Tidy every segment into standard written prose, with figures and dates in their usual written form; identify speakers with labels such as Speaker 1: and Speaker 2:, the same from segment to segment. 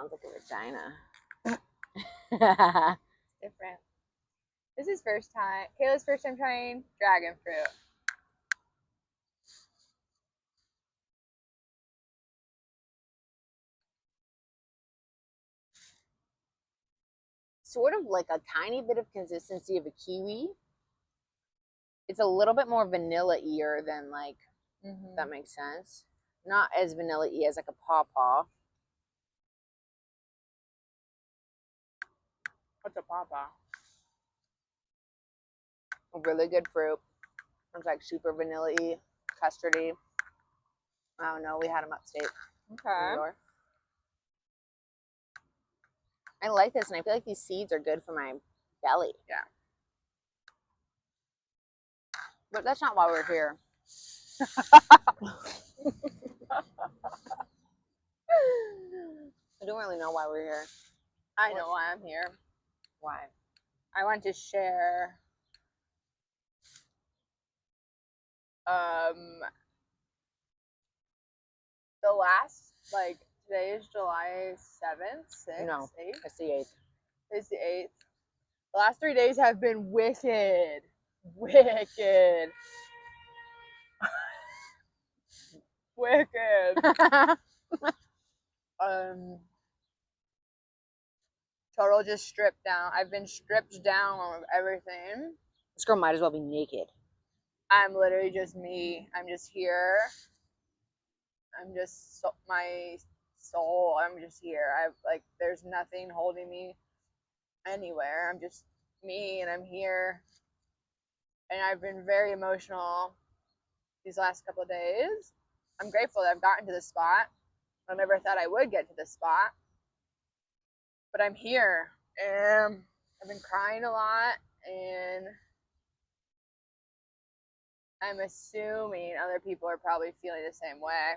Speaker 1: sounds like a vagina.
Speaker 2: Different. This is Kayla's first time trying dragon fruit.
Speaker 1: Sort of like a tiny bit of consistency of a kiwi. It's a little bit more vanilla-ier than like, if that makes sense. Not as vanilla-y as like a pawpaw.
Speaker 2: What's a pawpaw?
Speaker 1: A really good fruit. It's like super vanilla-y, custardy. I don't know. We had them upstate.
Speaker 2: Okay.
Speaker 1: New York. I like this, and I feel like these seeds are good for my belly.
Speaker 2: Yeah.
Speaker 1: But that's not why we're here. I don't really know why we're here.
Speaker 2: I know why I'm here.
Speaker 1: Why?
Speaker 2: I want to share the last, like, today is July 7th, 6th,
Speaker 1: No,
Speaker 2: 8th?
Speaker 1: it's the 8th.
Speaker 2: It's the 8th. The last 3 days have been wicked. Wicked. Wicked. Total just stripped down. I've been stripped down of everything.
Speaker 1: This girl might as well be naked.
Speaker 2: I'm literally just me. I'm just here. I'm just my soul. I'm just here. There's nothing holding me anywhere. I'm just me, and I'm here. And I've been very emotional these last couple of days. I'm grateful that I've gotten to this spot. I never thought I would get to this spot. But I'm here, and I've been crying a lot, and I'm assuming other people are probably feeling the same way.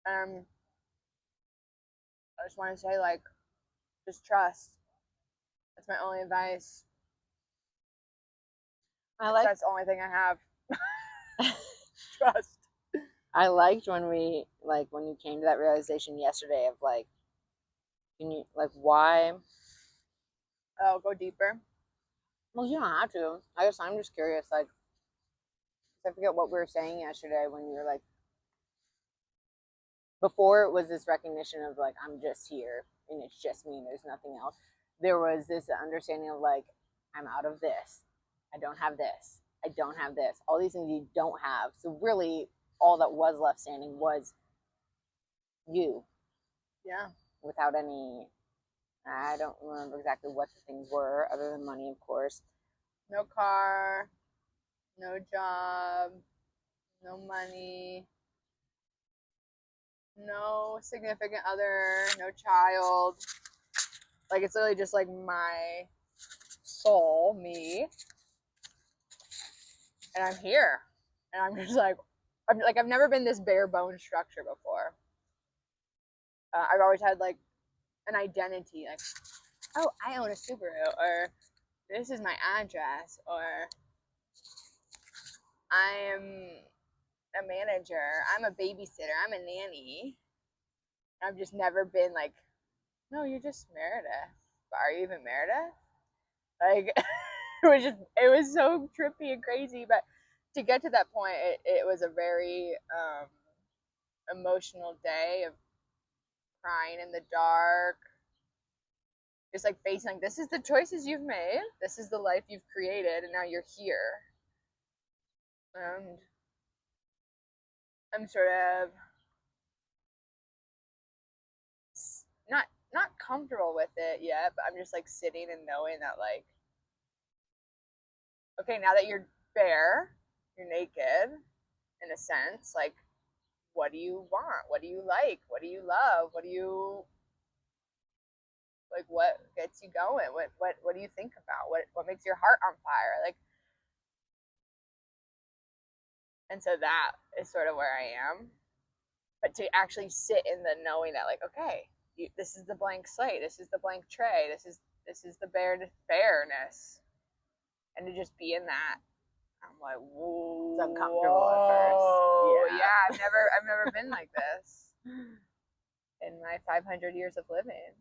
Speaker 2: I just want to say, like, just trust. That's my only advice. That's the only thing I have. Trust.
Speaker 1: I liked when you came to that realization yesterday of like, can you, like, why?
Speaker 2: Oh, go deeper.
Speaker 1: Well, you don't have to. I'm just curious, like, I forget what we were saying yesterday when you were like, before it was this recognition of like, I'm just here and it's just me and there's nothing else. There was this understanding of like, I'm out of this. I don't have this. I don't have this. All these things you don't have. So really, all that was left standing was you.
Speaker 2: Yeah.
Speaker 1: Without any, I don't remember exactly what the things were, other than money, of course.
Speaker 2: No car, no job, no money, no significant other, no child. Like, it's literally just like my soul, me. And I'm here. And I'm just like, I've never been this bare bone structure before. I've always had like an identity, like, oh, I own a Subaru, or this is my address, or I am a manager, I'm a babysitter, I'm a nanny. I've just never been like, no, you're just Meredith. But are you even Meredith? Like, it was so trippy and crazy. But to get to that point, it was a very emotional day of crying in the dark. Just like facing, like, this is the choices you've made. This is the life you've created, and now you're here. And I'm sort of not comfortable with it yet, but I'm just like sitting and knowing that, like, okay, now that you're bare, you're naked, in a sense, like, what do you want? What do you like? What do you love? What do you like? What gets you going? What do you think about? What makes your heart on fire? Like, and so that is sort of where I am. But to actually sit in the knowing that, like, okay, this is the blank slate. This is the blank tray. This is the bareness, and to just be in that, I'm like, whoa,
Speaker 1: it's uncomfortable at first.
Speaker 2: Yeah, I've never been like this. in my 500 years of living.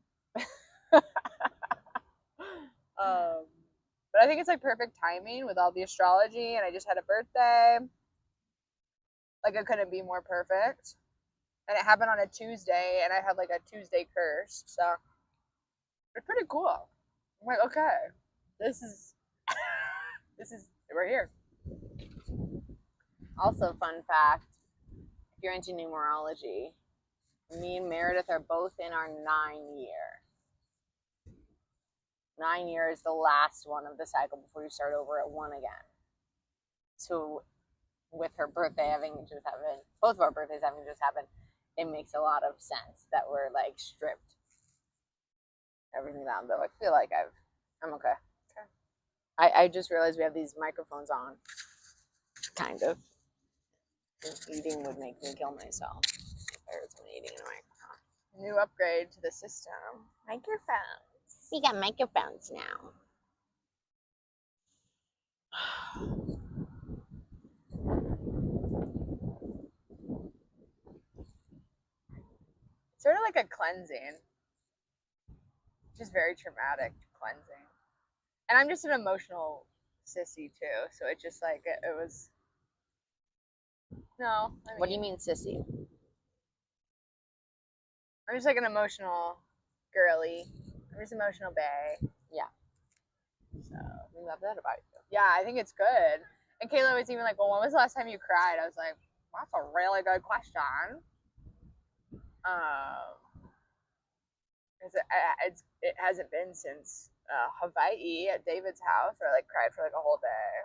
Speaker 2: But I think it's like perfect timing with all the astrology, and I just had a birthday. Like it couldn't be more perfect. And it happened on a Tuesday, and I had like a Tuesday curse, so it's pretty cool. I'm like, okay, this is we're here.
Speaker 1: Also, fun fact, if you're into numerology, me and Meredith are both in our 9 year. 9 year is the last one of the cycle before you start over at 1 again. So with her birthday having just happened, both of our birthdays having just happened, it makes a lot of sense that we're like stripped everything down. Though I feel like I'm okay. I just realized we have these microphones on, kind of. And eating would make me kill myself if I heard someone eating in a microphone.
Speaker 2: New upgrade to the system.
Speaker 1: Microphones. We got microphones now.
Speaker 2: Sort of like a cleansing. Just very traumatic cleansing. And I'm just an emotional sissy too, so it just like it was. No.
Speaker 1: What do you mean, sissy?
Speaker 2: I'm just like an emotional girly. I'm just emotional bae.
Speaker 1: Yeah.
Speaker 2: So
Speaker 1: We love that about you.
Speaker 2: yeah, I think it's good. And Kayla was even like, "Well, when was the last time you cried?" I was like, well, "That's a really good question." It hasn't been since Hawaii at David's house, where I like cried for like a whole day.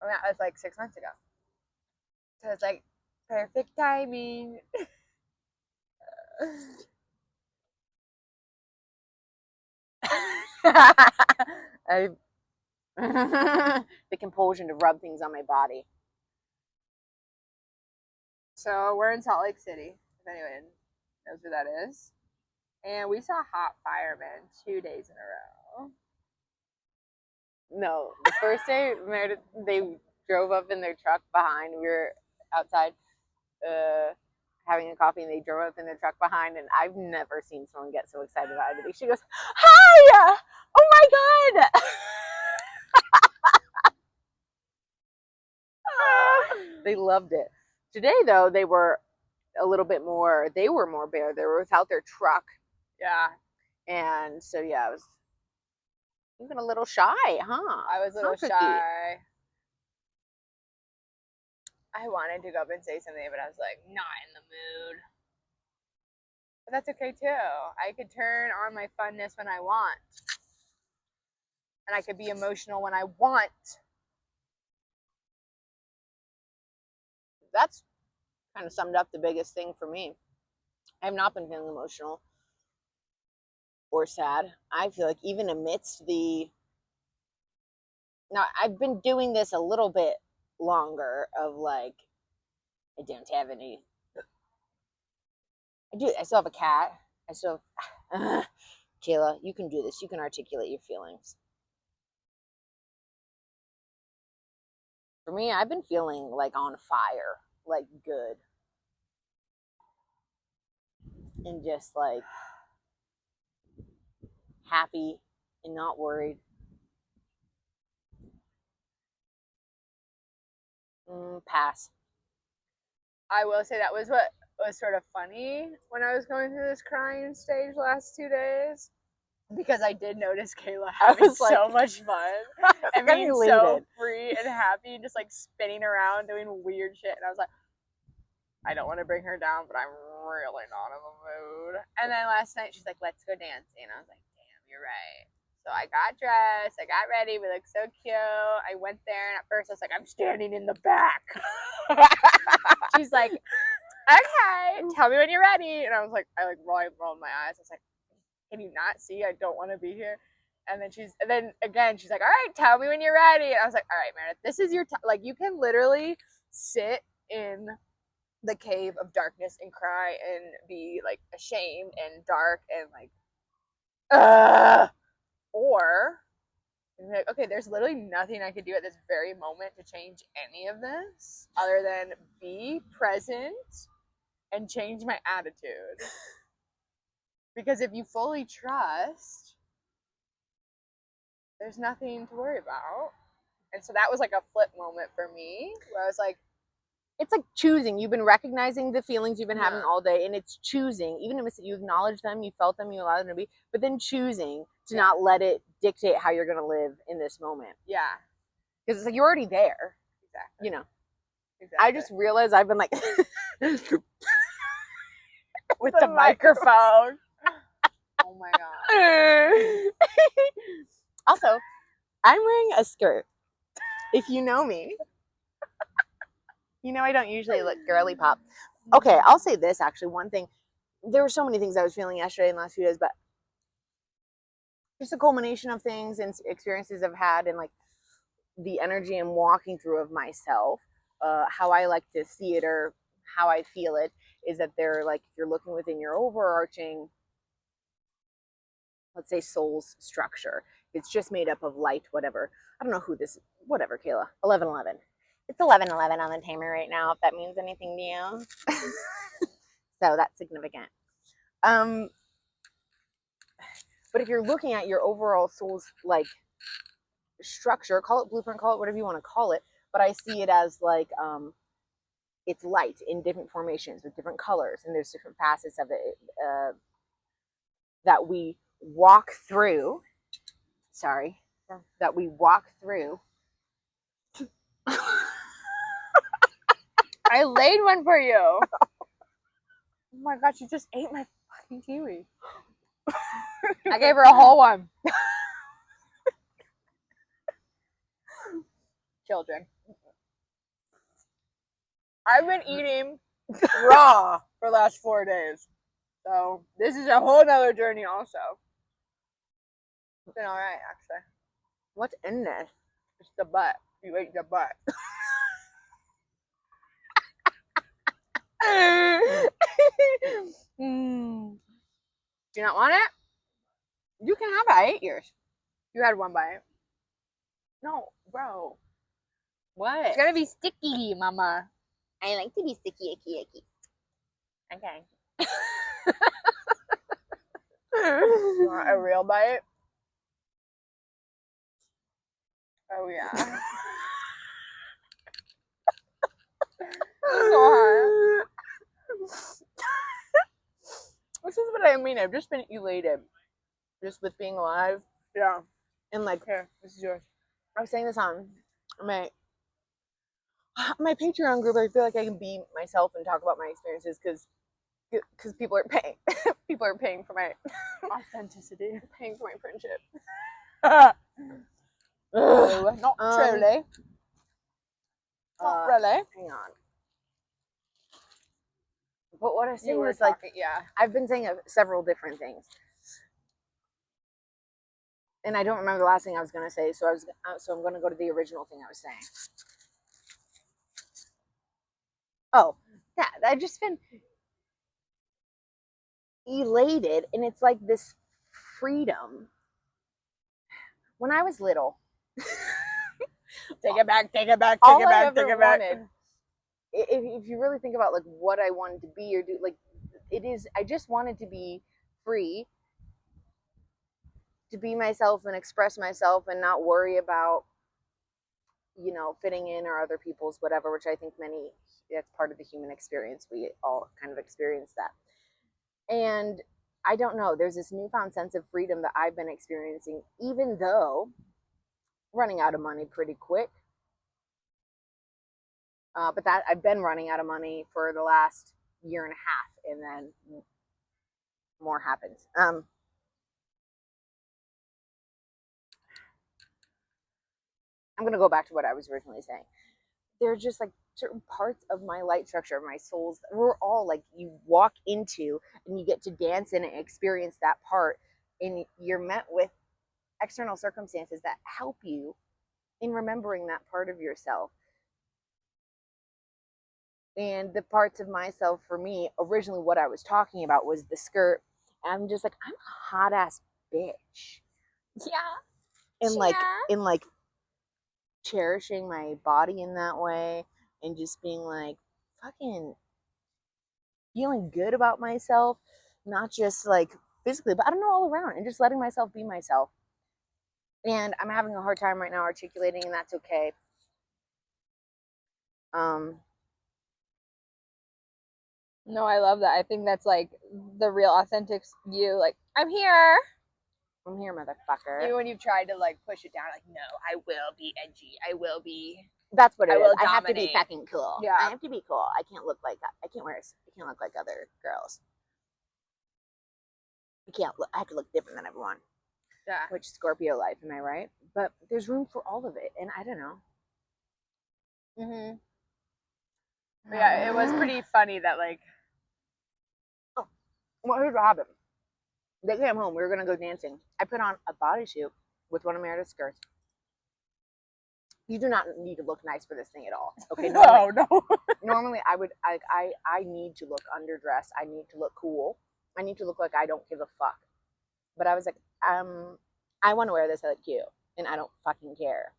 Speaker 2: I mean, that was like 6 months ago. So it's like perfect timing.
Speaker 1: I the compulsion to rub things on my body.
Speaker 2: So we're in Salt Lake City, if anyone knows where that is. And we saw hot firemen 2 days in a row.
Speaker 1: No, the first day, Meredith, they drove up in their truck behind. We were outside having a coffee, and they drove up in their truck behind. And I've never seen someone get so excited about anything. She goes, "Hi! Oh my god!" They loved it. Today, though, they were a little bit more. They were more bare. They were without their truck.
Speaker 2: Yeah.
Speaker 1: And so yeah, I was even a little shy, huh?
Speaker 2: I was a little shy. I wanted to go up and say something, but I was like, not in the mood. But that's okay too. I could turn on my funness when I want. And I could be emotional when I want.
Speaker 1: That's kind of summed up the biggest thing for me. I have not been feeling emotional or sad. I feel like even amidst the. Now, I've been doing this a little bit longer of like, I don't have any. I still have a cat. I still have. Kayla, you can do this. You can articulate your feelings. For me, I've been feeling like on fire, like good. And just like happy and not worried. Pass.
Speaker 2: I will say that was what was sort of funny when I was going through this crying stage last 2 days. Because I did notice Kayla having like, so much fun and being so free and happy and just like spinning around doing weird shit. And I was like, I don't want to bring her down, but I'm really not in the mood. And then last night she's like, let's go dancing. I was like, damn, you're right. So I got dressed, I got ready, we looked so cute. I went there, and at first I was like, I'm standing in the back. She's like, okay, tell me when you're ready. And I was like, I rolled my eyes. I was like, can you not see? I don't want to be here. And then again, she's like, all right, tell me when you're ready. And I was like, all right, Meredith, this is your time. Like, you can literally sit in the cave of darkness and cry and be like ashamed and dark and like, or And be like, okay, there's literally nothing I could do at this very moment to change any of this other than be present and change my attitude. Because if you fully trust, there's nothing to worry about. And so that was like a flip moment for me where I was like,
Speaker 1: it's like choosing. You've been recognizing the feelings you've been having
Speaker 2: Yeah.
Speaker 1: all day, and it's choosing. Even if it's, you acknowledge them, you felt them, you allowed them to be, but then choosing to
Speaker 2: Yeah.
Speaker 1: not let it dictate how you're going to live in this moment.
Speaker 2: yeah,
Speaker 1: Because it's like you're already there,
Speaker 2: exactly.
Speaker 1: you know.
Speaker 2: Exactly.
Speaker 1: I just realized I've been like
Speaker 2: with the microphone. Oh my god.
Speaker 1: Also, I'm wearing a skirt. If you know me, you know I don't usually look girly pop. Okay, I'll say this actually. One thing, there were so many things I was feeling yesterday and the last few days, but just a culmination of things and experiences I've had, and like the energy I'm walking through of myself, how I like to see it or how I feel it is that they're like, if you're looking within your overarching, let's say, soul's structure, it's just made up of light, whatever. I don't know who this, whatever, Kayla. 11:11. It's 11:11 on the timer right now, if that means anything to you. So that's significant. But if you're looking at your overall soul's like structure, call it blueprint, call it whatever you want to call it, but I see it as like it's light in different formations with different colors, and there's different facets of it that we walk through. Sorry, that we walk through.
Speaker 2: I laid one for you. Oh my gosh, you just ate my fucking kiwi. I gave her a whole one. Children. I've been eating raw for the last 4 days. So this is a whole nother journey also. It's been alright actually.
Speaker 1: What's in this?
Speaker 2: It's the butt. You ate the butt.
Speaker 1: Mm.
Speaker 2: Do you not want it?
Speaker 1: You can have it. I ate yours.
Speaker 2: You had one bite. No, bro.
Speaker 1: What?
Speaker 2: It's gonna be sticky, mama.
Speaker 1: I like to be sticky, icky, icky.
Speaker 2: Okay. You want a real bite? Oh yeah. So hard.
Speaker 1: This is what I mean. I've just been elated, just with being alive.
Speaker 2: Yeah.
Speaker 1: And like,
Speaker 2: Here, this is yours.
Speaker 1: I was saying this on my Patreon group. I feel like I can be myself and talk about my experiences because people are paying. People are paying for my
Speaker 2: Authenticity.
Speaker 1: paying for my friendship.
Speaker 2: No, not truly. Not really.
Speaker 1: Hang on. But what I was saying
Speaker 2: You were
Speaker 1: was like,
Speaker 2: talking, yeah.
Speaker 1: I've been saying several different things, and I don't remember the last thing I was going to say. So I'm going to go to the original thing I was saying. Oh, yeah, I've just been elated, and it's like this freedom. When I was little,
Speaker 2: Take it back, take it back, take
Speaker 1: all
Speaker 2: it
Speaker 1: I
Speaker 2: back,
Speaker 1: ever
Speaker 2: take it back.
Speaker 1: wanted, if you really think about like what I wanted to be or do, like it is, I just wanted to be free, to be myself and express myself and not worry about, you know, fitting in or other people's whatever, which I think that's part of the human experience. We all kind of experience that. And I don't know, there's this newfound sense of freedom that I've been experiencing, even though running out of money pretty quick. But that I've been running out of money for the last year and a half, and then more happens. I'm going to go back to what I was originally saying. They're just like certain parts of my light structure, of my souls, we're all like, you walk into and you get to dance in and experience that part, and you're met with external circumstances that help you in remembering that part of yourself. And the parts of myself, for me, originally what I was talking about was the skirt. And I'm just like, I'm a hot ass bitch. Yeah. and like cherishing my body in that way, and just being like fucking feeling good about myself, not just like physically, but I don't know, all around, and just letting myself be myself. And I'm having a hard time right now articulating, and that's okay.
Speaker 2: No, I love that. I think that's like the real authentic you. Like, I'm here.
Speaker 1: I'm here, motherfucker.
Speaker 2: Even when you've tried to like push it down, like, no, I will be edgy. I will be.
Speaker 1: That's what it
Speaker 2: I
Speaker 1: is.
Speaker 2: will
Speaker 1: I have to be
Speaker 2: dominate.
Speaker 1: fucking cool.
Speaker 2: Yeah.
Speaker 1: I have to be cool. I can't look like other girls. I have to look different than everyone.
Speaker 2: Yeah.
Speaker 1: Which Scorpio life, am I right? But there's room for all of it, and I don't know.
Speaker 2: Yeah, it was pretty funny that like.
Speaker 1: Well, here's what happened. They came home. We were gonna go dancing. I put on a bodysuit with one of Meredith's skirts. You do not need to look nice for this thing at all. Okay,
Speaker 2: No.
Speaker 1: Normally, I need to look underdressed. I need to look cool. I need to look like I don't give a fuck. But I was like, I want to wear this. I look cute, and I don't fucking care.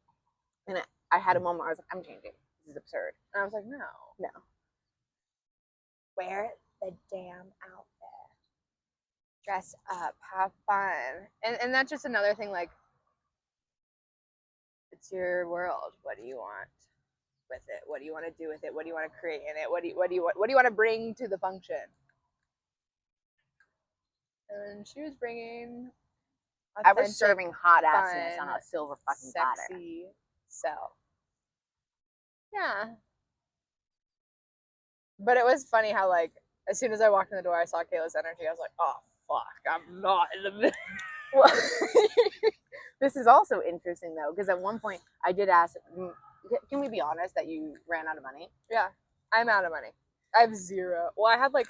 Speaker 1: And I had a moment where I was like, I'm changing. This is absurd.
Speaker 2: And I was like, no.
Speaker 1: Wear the damn outfit.
Speaker 2: Dress up, have fun, and that's just another thing. Like, it's your world. What do you want with it? What do you want to do with it? What do you want to create in it? What do you want to bring to the function? And she was bringing.
Speaker 1: I was serving hot assness on a silver fucking platter.
Speaker 2: Sexy self. Yeah. But it was funny how like as soon as I walked in the door, I saw Kayla's energy. I was like, oh fuck, I'm not in the middle.
Speaker 1: Well, this is also interesting though, because at one point I did ask, can we be honest that you ran out of money?
Speaker 2: Yeah, I'm out of money. I have zero. Well, I had like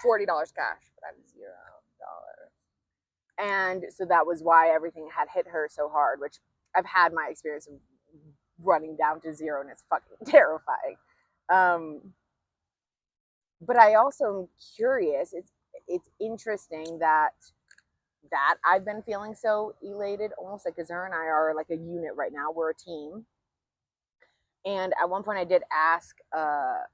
Speaker 2: $40 cash, but I have $0.
Speaker 1: And so that was why everything had hit her so hard, which I've had my experience of running down to zero, and it's fucking terrifying. But I also am curious. It's interesting that I've been feeling so elated, almost like, because her and I are like a unit right now. We're a team. And at one point I did ask, I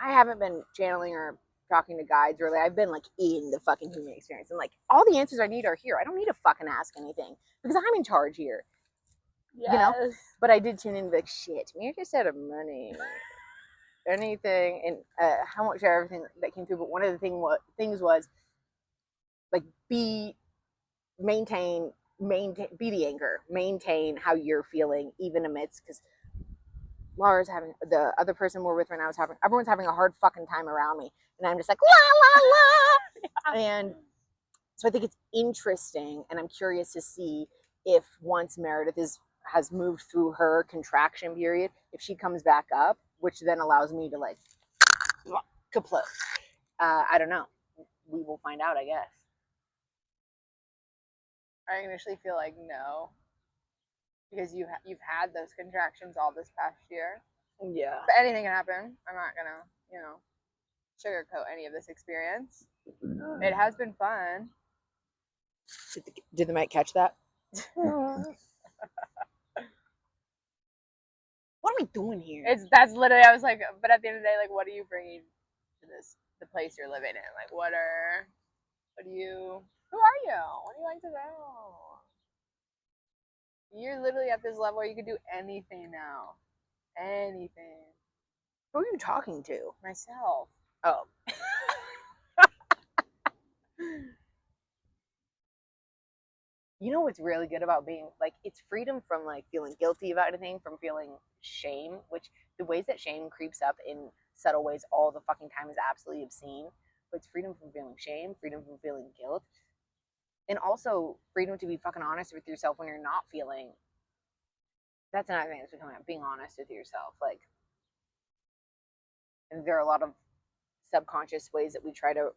Speaker 1: haven't been channeling or talking to guides really. I've been like in the fucking human experience, and like all the answers I need are here. I don't need to fucking ask anything because I'm in charge here.
Speaker 2: Yes.
Speaker 1: You know? But I did tune in and be like, shit, me just out of money. Anything, and how much everything that came through. But one of the things was like, maintain, be the anchor, maintain how you're feeling even amidst, because Laura's having, the other person we're with right now is having, everyone's having a hard fucking time around me, and I'm just like la la la. And so I think it's interesting, and I'm curious to see if once Meredith has moved through her contraction period, if she comes back up, which then allows me to like kaput. I don't know. We will find out, I guess.
Speaker 2: I initially feel like no, because you've had those contractions all this past year.
Speaker 1: Yeah.
Speaker 2: But anything can happen. I'm not gonna, sugarcoat any of this experience. It has been fun.
Speaker 1: Did the mic catch that? What are we doing here?
Speaker 2: That's literally, I was like, but at the end of the day, like, what are you bringing to the place you're living in? Like, who are you? What do you like to do? You're literally at this level where you can do anything now. Anything.
Speaker 1: Who are you talking to?
Speaker 2: Myself.
Speaker 1: Oh. You know what's really good about being like, it's freedom from like feeling guilty about anything, from feeling shame, which the ways that shame creeps up in subtle ways all the fucking time is absolutely obscene. But it's freedom from feeling shame, freedom from feeling guilt, and also freedom to be fucking honest with yourself when you're not feeling. That's another thing that's becoming up, being honest with yourself. Like, and there are a lot of subconscious ways that we try to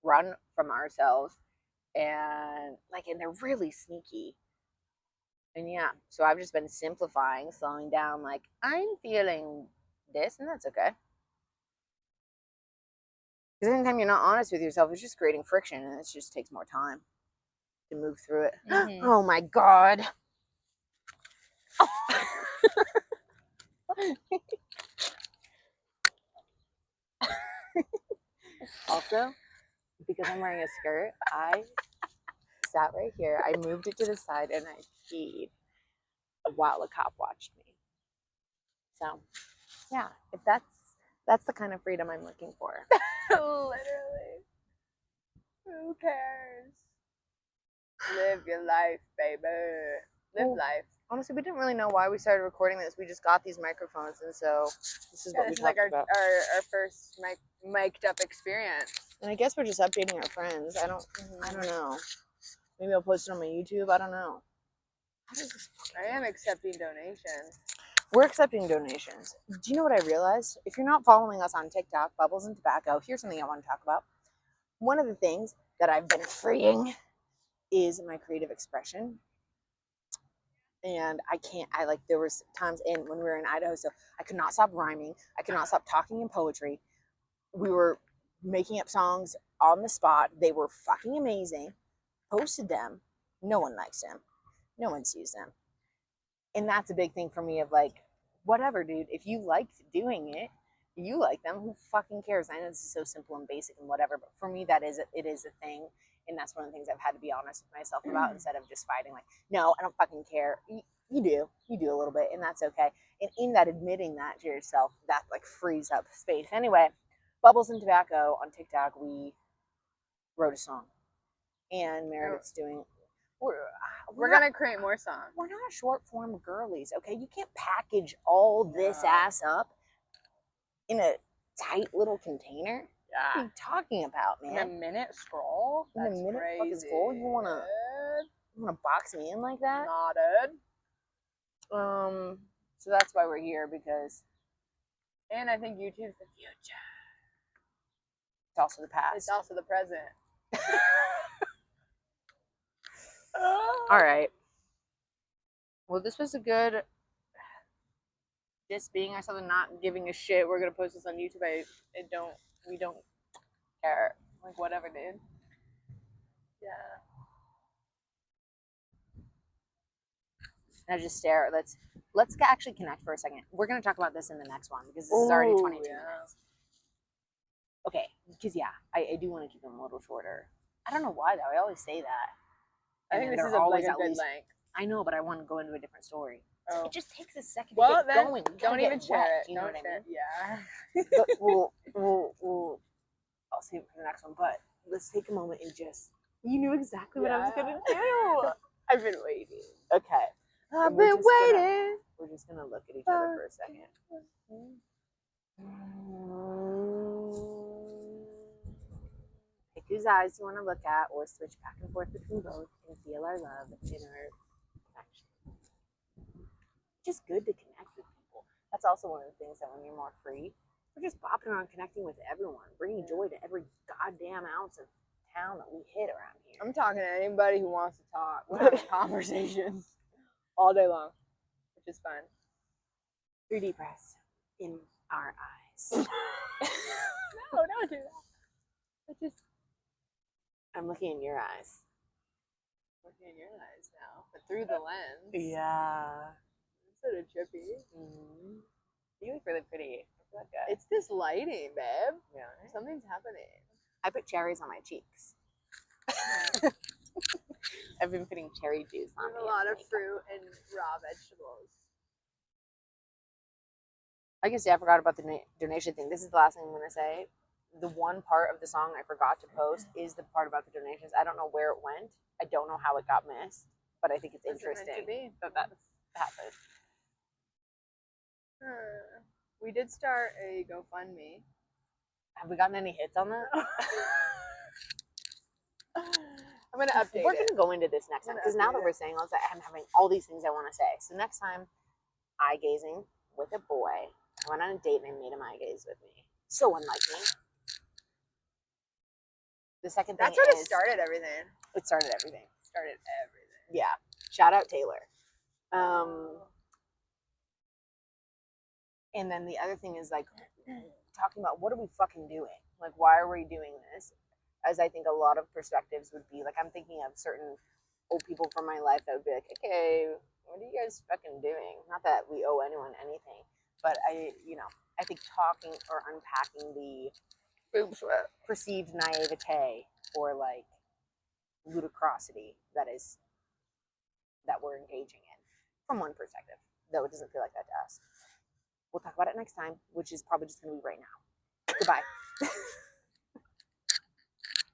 Speaker 1: run from ourselves, and they're really sneaky. And yeah, so I've just been simplifying, slowing down, like, I'm feeling this, and that's okay. Because anytime you're not honest with yourself, it's just creating friction, and it just takes more time. to move through it.
Speaker 2: Mhm.
Speaker 1: Oh my God. Also, because I'm wearing a skirt, I sat right here. I moved it to the side and I peed while a cop watched me. So, yeah, if that's the kind of freedom I'm looking for.
Speaker 2: Literally. Who cares? Live your life, baby. Live life.
Speaker 1: Honestly, we didn't really know why we started recording this. We just got these microphones, and so this is what we
Speaker 2: This is
Speaker 1: talked
Speaker 2: like
Speaker 1: about.
Speaker 2: our first mic'd up experience.
Speaker 1: And I guess we're just updating our friends. I don't know. Maybe I'll post it on my YouTube. I don't know.
Speaker 2: I am accepting donations.
Speaker 1: We're accepting donations. Do you know what I realized? If you're not following us on TikTok, Bubbles and Tobacco, here's something I want to talk about. One of the things that I've been freeing is my creative expression. And there was times when we were in Idaho, so I could not stop rhyming. I could not stop talking in poetry. We were making up songs on the spot. They were fucking amazing. Posted them. No one likes them. No one sees them. And that's a big thing for me of like, whatever, dude. If you liked doing it, you like them. Who fucking cares? I know this is so simple and basic and whatever, but for me, it is a thing. And that's one of the things I've had to be honest with myself about instead of just fighting like, no, I don't fucking care. You do a little bit, and that's okay. And in that, admitting that to yourself, that like frees up space. Anyway, Bubbles and Tobacco on TikTok, we wrote a song, and Meredith's doing.
Speaker 2: We're gonna create more songs.
Speaker 1: We're not short form girlies, okay? You can't package all this ass up in a tight little container.
Speaker 2: Yeah.
Speaker 1: What are you talking about, man?
Speaker 2: In a minute scroll?
Speaker 1: In a minute fucking scroll? You wanna box me in like that?
Speaker 2: Nodded.
Speaker 1: So that's why we're here, because
Speaker 2: And I think YouTube's the future.
Speaker 1: It's also the past.
Speaker 2: It's also the present.
Speaker 1: All right. Well, this was a good just being ourselves and not giving a shit. We're gonna post this on YouTube. We don't care. Like whatever, dude.
Speaker 2: Yeah.
Speaker 1: Now just stare. Let's actually connect for a second. We're gonna talk about this in the next one because this is already 22 minutes. Okay, because I do want to keep them a little shorter. I don't know why though. I always say that.
Speaker 2: I think this is always a good length.
Speaker 1: I know, but I want to go into a different story. So it just takes a second to get going.
Speaker 2: Don't even share it.
Speaker 1: You know what I mean?
Speaker 2: Yeah.
Speaker 1: But I'll save it for the next one. But let's take a moment and just. You knew exactly what I was gonna do.
Speaker 2: I've been waiting.
Speaker 1: Okay.
Speaker 2: I've been waiting.
Speaker 1: We're just gonna look at each other for a second. Pick whose eyes you want to look at, or switch back and forth between both, and feel our love and our connection. Just good to connect with people. That's also one of the things that when you're more free, we're just bopping around connecting with everyone, bringing joy to every goddamn ounce of town that we hit around here.
Speaker 2: I'm talking to anybody who wants to talk. We're having conversations all day long, which is fun.
Speaker 1: 3D press in our eyes.
Speaker 2: No, don't do that.
Speaker 1: I'm looking in your eyes.
Speaker 2: Looking in your eyes now, but through the lens.
Speaker 1: Yeah.
Speaker 2: It's sort of trippy.
Speaker 1: Mm-hmm. You look really pretty.
Speaker 2: It's this lighting, babe.
Speaker 1: Yeah.
Speaker 2: Something's happening.
Speaker 1: I put cherries on my cheeks. I've been putting cherry juice on
Speaker 2: a lot of fruit and raw vegetables.
Speaker 1: I guess I forgot about the donation thing. This is the last thing I'm going to say. The one part of the song I forgot to post is the part about the donations. I don't know where it went. I don't know how it got missed, but I think it's interesting that that's happened.
Speaker 2: We did start a GoFundMe.
Speaker 1: Have we gotten any hits on that?
Speaker 2: I'm going to update
Speaker 1: We're going to go into this next time, because now that we're saying all that, I'm having all these things I want to say. So next time, eye gazing with a boy. I went on a date and I made him eye gaze with me. So unlike me. The second thing
Speaker 2: That's what it started everything.
Speaker 1: It started everything.
Speaker 2: Yeah.
Speaker 1: Shout out Taylor. And then the other thing is like talking about what are we fucking doing? Like, why are we doing this? As I think a lot of perspectives would be like, I'm thinking of certain old people from my life that would be like, okay, what are you guys fucking doing? Not that we owe anyone anything, but I think talking or unpacking the
Speaker 2: Boob sweat.
Speaker 1: perceived naivete or like ludicrosity that we're engaging in from one perspective, though it doesn't feel like that to us. We'll talk about it next time, which is probably just going to be right now. Goodbye.